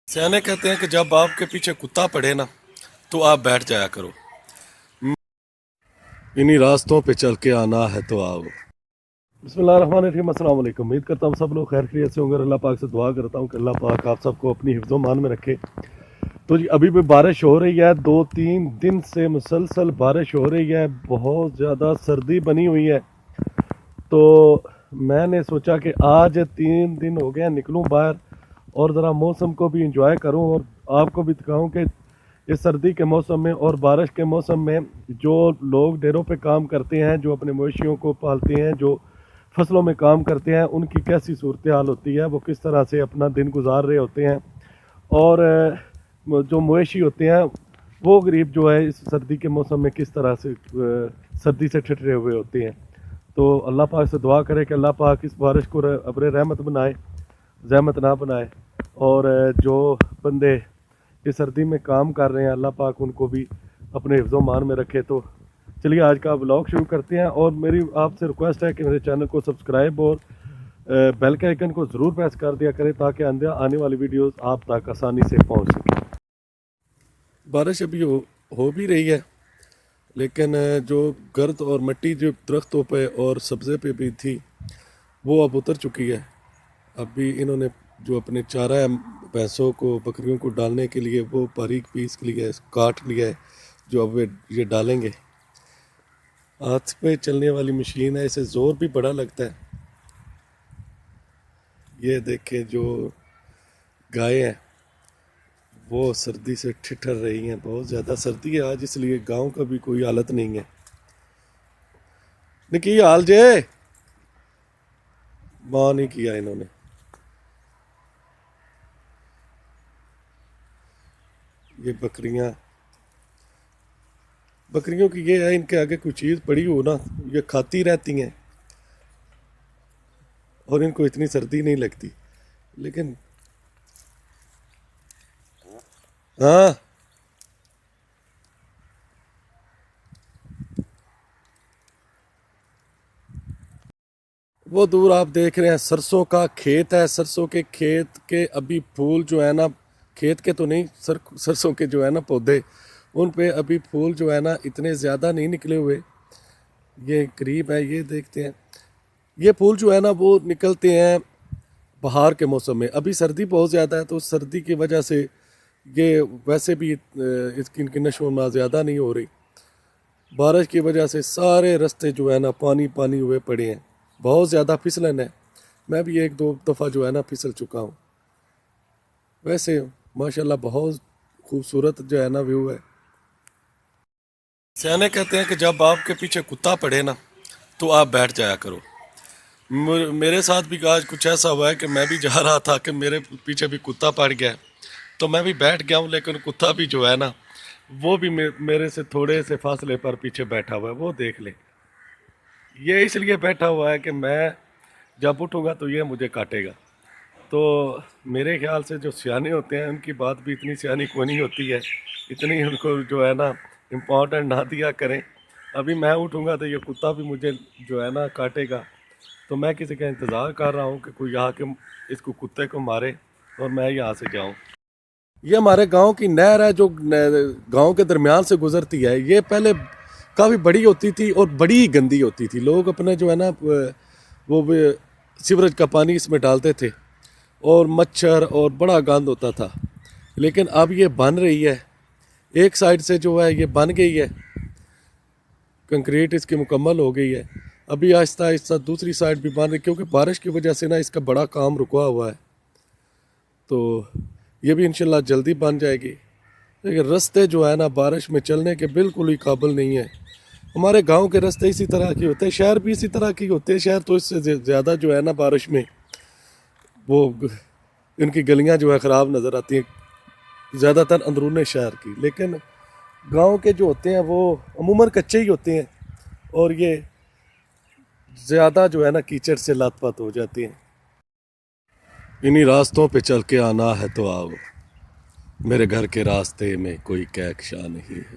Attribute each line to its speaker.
Speaker 1: سیانے کہتے ہیں کہ جب آپ کے پیچھے کتا پڑے نا تو آپ بیٹھ جایا کرو، انہی راستوں پہ چل کے آنا ہے تو آؤ۔ بسم اللہ الرحمن الرحیم، السلام علیکم۔ امید کرتا ہوں سب لوگ خیر خیریت سے ہوں گے۔ اللہ پاک سے دعا کرتا ہوں کہ اللہ پاک آپ سب کو اپنی حفظ و مان میں رکھے۔ تو جی ابھی بھی بارش ہو رہی ہے، 2-3 دن سے مسلسل بارش ہو رہی ہے، بہت زیادہ سردی بنی ہوئی ہے۔ تو میں نے سوچا کہ آج 3 دن ہو گئے نکلوں باہر اور ذرا موسم کو بھی انجوائے کروں اور آپ کو بھی دکھاؤں کہ اس سردی کے موسم میں اور بارش کے موسم میں جو لوگ ڈیروں پہ کام کرتے ہیں، جو اپنے مویشیوں کو پالتے ہیں، جو فصلوں میں کام کرتے ہیں، ان کی کیسی صورتحال ہوتی ہے، وہ کس طرح سے اپنا دن گزار رہے ہوتے ہیں، اور جو مویشی ہوتے ہیں وہ غریب جو ہے اس سردی کے موسم میں کس طرح سے سردی سے ٹھٹرے ہوئے ہوتے ہیں۔ تو اللہ پاک سے دعا کرے کہ اللہ پاک اس بارش کو ابر رحمت بنائے، زحمت نہ بنائے، اور جو بندے اس سردی میں کام کر رہے ہیں اللہ پاک ان کو بھی اپنے حفظ و مان میں رکھے۔ تو چلیے آج کا ولاگ شروع کرتے ہیں، اور میری آپ سے ریکویسٹ ہے کہ میرے چینل کو سبسکرائب اور بیل کے آئیکن کو ضرور پریس کر دیا کریں تاکہ آنے والی ویڈیوز آپ تک آسانی سے پہنچ سکیں۔ بارش ابھی ہو بھی رہی ہے، لیکن جو گرد اور مٹی جو درختوں پہ اور سبزے پہ بھی تھی وہ اب اتر چکی ہے۔ ابھی انہوں نے جو اپنے چارہ بھینسوں کو بکریوں کو ڈالنے کے لیے وہ باریک پیس کے لیے کاٹ لیا ہے، جو اب یہ ڈالیں گے۔ ہاتھ پہ چلنے والی مشین ہے، اسے زور بھی بڑا لگتا ہے۔ یہ دیکھیں جو گائے ہیں وہ سردی سے ٹھٹر رہی ہیں، بہت زیادہ سردی ہے آج، اس لیے گاؤں کا بھی کوئی حالت نہیں ہے۔ نکی حال جے ماں نہیں کیا انہوں نے۔ یہ بکریوں کی یہ ہے، ان کے آگے کوئی چیز پڑی ہو نا یہ کھاتی رہتی ہیں اور ان کو اتنی سردی نہیں لگتی، لیکن ہاں وہ دور آپ دیکھ رہے ہیں سرسوں کا کھیت ہے۔ سرسوں کے کھیت کے ابھی پھول جو ہے نا، کھیت کے تو نہیں، سرسوں کے جو ہے نا پودے، ان پہ ابھی پھول جو ہے نا اتنے زیادہ نہیں نکلے ہوئے۔ یہ قریب ہے، یہ دیکھتے ہیں، یہ پھول جو ہے نا وہ نکلتے ہیں بہار کے موسم میں۔ ابھی سردی بہت زیادہ ہے تو سردی کی وجہ سے یہ ویسے بھی اس کی ان کی نشو و نما زیادہ نہیں ہو رہی۔ بارش کی وجہ سے سارے رستے جو ہے نا پانی پانی ہوئے پڑے ہیں، بہت زیادہ پھسلن ہے۔ میں بھی 1-2 دفعہ جو ہے نا پھسل چکا ہوں۔ ویسے ماشاءاللہ بہت خوبصورت جو ہے نا ویو ہے۔ سیانے کہتے ہیں کہ جب آپ کے پیچھے کتا پڑے نا تو آپ بیٹھ جایا کرو۔ میرے ساتھ بھی آج کچھ ایسا ہوا ہے کہ میں بھی جا رہا تھا کہ میرے پیچھے بھی کتا پڑ گیا تو میں بھی بیٹھ گیا ہوں، لیکن کتا بھی جو ہے نا وہ بھی میرے سے تھوڑے سے فاصلے پر پیچھے بیٹھا ہوا ہے، وہ دیکھ لیں۔ یہ اس لیے بیٹھا ہوا ہے کہ میں جب اٹھوں گا تو یہ مجھے کاٹے گا۔ تو میرے خیال سے جو سیانے ہوتے ہیں ان کی بات بھی اتنی سیانی کوئی نہیں ہوتی ہے، اتنی ان کو جو ہے نا امپورٹنٹ نہ دیا کریں۔ ابھی میں اٹھوں گا تو یہ کتا بھی مجھے جو ہے نا کاٹے گا، تو میں کسی کا انتظار کر رہا ہوں کہ کوئی آ کے اس کو کتے کو مارے اور میں یہاں سے جاؤں۔ یہ ہمارے گاؤں کی نہر ہے جو گاؤں کے درمیان سے گزرتی ہے۔ یہ پہلے کافی بڑی ہوتی تھی اور بڑی گندی ہوتی تھی، لوگ اپنے جو ہے نا وہ سیوریج کا پانی اس میں ڈالتے تھے اور مچھر اور بڑا گند ہوتا تھا، لیکن اب یہ بن رہی ہے، ایک سائڈ سے جو ہے یہ بن گئی ہے، کنکریٹ اس کی مکمل ہو گئی ہے۔ ابھی آہستہ آہستہ دوسری سائڈ بھی بن رہی، کیونکہ بارش کی وجہ سے نا اس کا بڑا کام رکا ہوا ہے، تو یہ بھی انشاءاللہ جلدی بن جائے گی۔ لیکن رستے جو ہے نا بارش میں چلنے کے بالکل ہی قابل نہیں ہیں۔ ہمارے گاؤں کے رستے اسی طرح کے ہوتے ہیں، شہر بھی اسی طرح کے ہوتے ہیں۔ شہر تو اس سے زیادہ جو ہے نا بارش میں وہ ان کی گلیاں جو ہے خراب نظر آتی ہیں، زیادہ تر اندرون شہر کی، لیکن گاؤں کے جو ہوتے ہیں وہ عموماً کچے ہی ہوتے ہیں اور یہ زیادہ جو ہے نا کیچڑ سے لت پت ہو جاتی ہیں۔ انہی راستوں پہ چل کے آنا ہے تو آؤ، میرے گھر کے راستے میں کوئی کہکشاں نہیں ہے۔